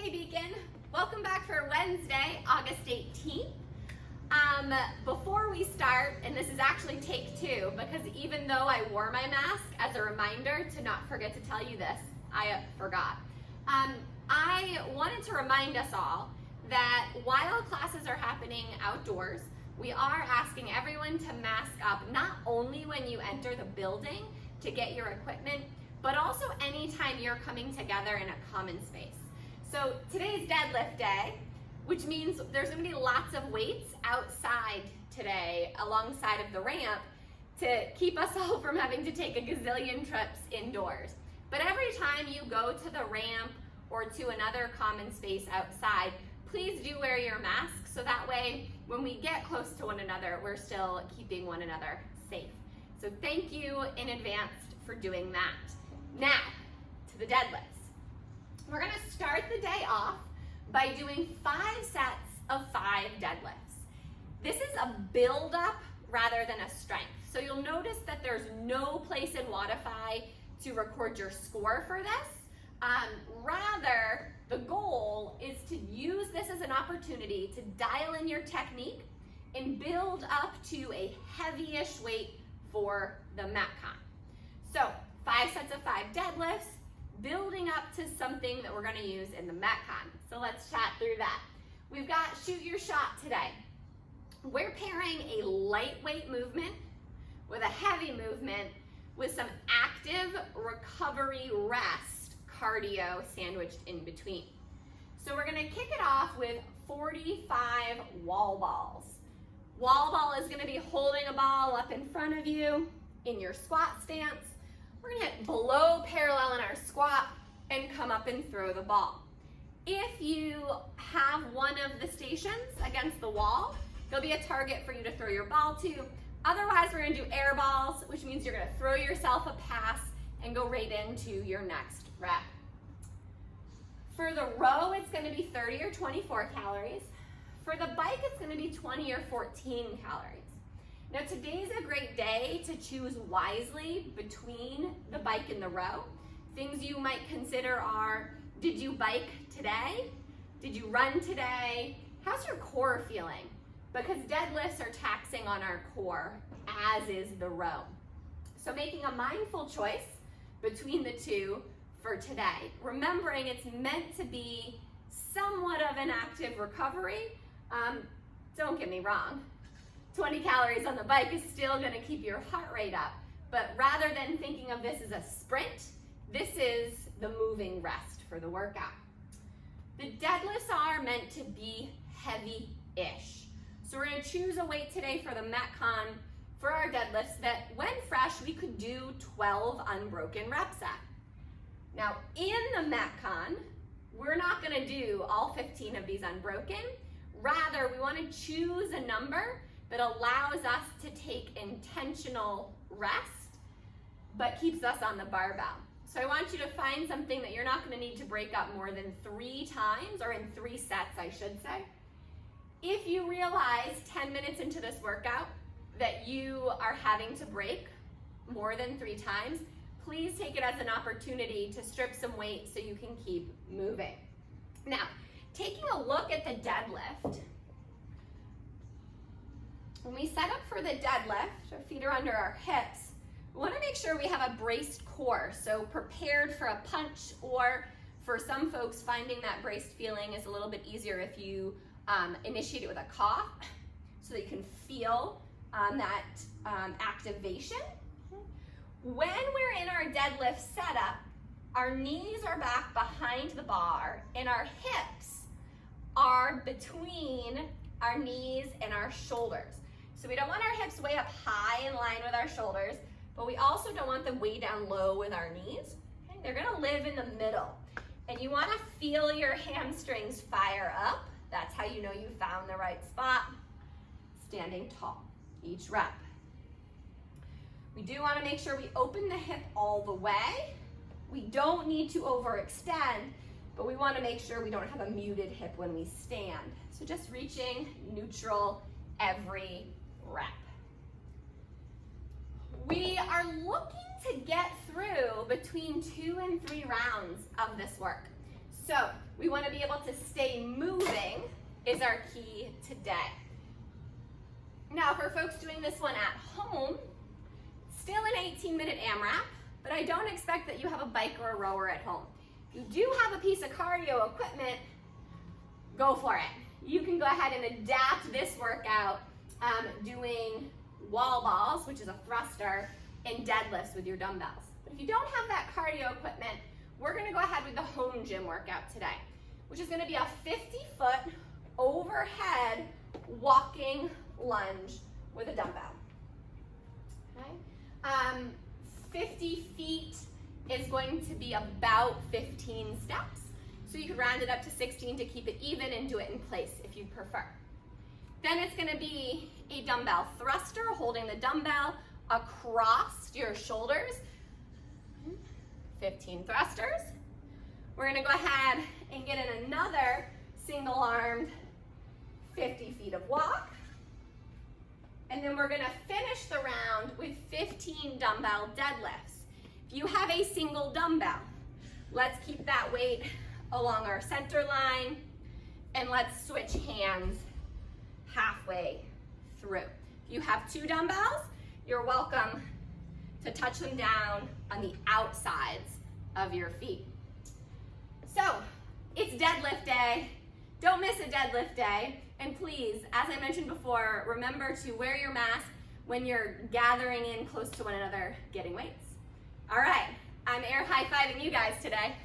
Hey Beacon, welcome back for Wednesday, August 18th. Before we start, and this is actually take two, because even though I wore my mask as a reminder to not forget to tell you this, I forgot. I wanted to remind us all that while classes are happening outdoors, we are asking everyone to mask up not only when you enter the building to get your equipment, but also anytime you're coming together in a common space. So today's deadlift day, which means there's gonna be lots of weights outside today alongside of the ramp to keep us all from having to take a gazillion trips indoors. But every time you go to the ramp or to another common space outside, please do wear your mask so that way when we get close to one another, we're still keeping one another safe. So thank you in advance for doing that. Now, to the deadlifts. We're gonna start the day off by doing 5 sets of 5 deadlifts. This is a build-up rather than a strength. So you'll notice that there's no place in Wodify to record your score for this. Rather, the goal is to use this as an opportunity to dial in your technique and build up to a heavy-ish weight for the Metcon. So 5 sets of 5 deadlifts, building up to something that we're gonna use in the Metcon. So let's chat through that. We've got shoot your shot today. We're pairing a lightweight movement with a heavy movement with some active recovery rest cardio sandwiched in between. So we're gonna kick it off with 45 wall balls. Wall ball is gonna be holding a ball up in front of you in your squat stance. We're gonna hit below parallel in our squat and come up and throw the ball. If you have one of the stations against the wall, there'll be a target for you to throw your ball to. Otherwise, we're gonna do air balls, which means you're gonna throw yourself a pass and go right into your next rep. For the row, it's gonna be 30 or 24 calories. For the bike, it's gonna be 20 or 14 calories. Now today's a great day to choose wisely between the bike and the row. Things you might consider are, did you bike today? Did you run today? How's your core feeling? Because deadlifts are taxing on our core, as is the row. So making a mindful choice between the two for today. Remembering it's meant to be somewhat of an active recovery. Don't get me wrong. 20 calories on the bike is still gonna keep your heart rate up, but rather than thinking of this as a sprint, this is the moving rest for the workout. The deadlifts are meant to be heavy-ish. So we're gonna choose a weight today for the Metcon for our deadlifts that when fresh, we could do 12 unbroken reps at. Now in the Metcon, we're not gonna do all 15 of these unbroken. Rather, we wanna choose a number that allows us to take intentional rest, but keeps us on the barbell. So I want you to find something that you're not gonna need to break up more than 3 times, or in 3 sets, I should say. If you realize 10 minutes into this workout that you are having to break more than 3 times, please take it as an opportunity to strip some weight so you can keep moving. Now, taking a look at the deadlift, when we set up for the deadlift, our feet are under our hips, we wanna make sure we have a braced core, so prepared for a punch, or for some folks, finding that braced feeling is a little bit easier if you initiate it with a cough, so that you can feel that activation. When we're in our deadlift setup, our knees are back behind the bar, and our hips are between our knees and our shoulders. So we don't want our hips way up high in line with our shoulders, but we also don't want them way down low with our knees. Okay? They're gonna live in the middle. And you wanna feel your hamstrings fire up. That's how you know you found the right spot. Standing tall, each rep. We do wanna make sure we open the hip all the way. We don't need to overextend, but we wanna make sure we don't have a muted hip when we stand. So just reaching neutral every rep. We are looking to get through between 2 and 3 rounds of this work. So we We want to be able to stay moving is our key today. Now for folks doing this one at home, still an 18-minute AMRAP, but I don't expect that you have a bike or a rower at home. If you do have a piece of cardio equipment, go for it. You can go ahead and adapt this workout doing wall balls, which is a thruster, and deadlifts with your dumbbells. But if you don't have that cardio equipment, we're gonna go ahead with the home gym workout today, which is gonna be a 50-foot overhead walking lunge with a dumbbell. Okay? 50 feet is going to be about 15 steps. So you could round it up to 16 to keep it even and do it in place if you prefer. Then it's gonna be a dumbbell thruster, holding the dumbbell across your shoulders. 15 thrusters. We're gonna go ahead and get in another single-armed 50 feet of walk. And then we're gonna finish the round with 15 dumbbell deadlifts. If you have a single dumbbell, let's keep that weight along our center line, and let's switch hands halfway through. If you have 2 dumbbells, you're welcome to touch them down on the outsides of your feet. So, it's deadlift day. Don't miss a deadlift day. And please, as I mentioned before, remember to wear your mask when you're gathering in close to one another getting weights. All right, I'm air high-fiving you guys today.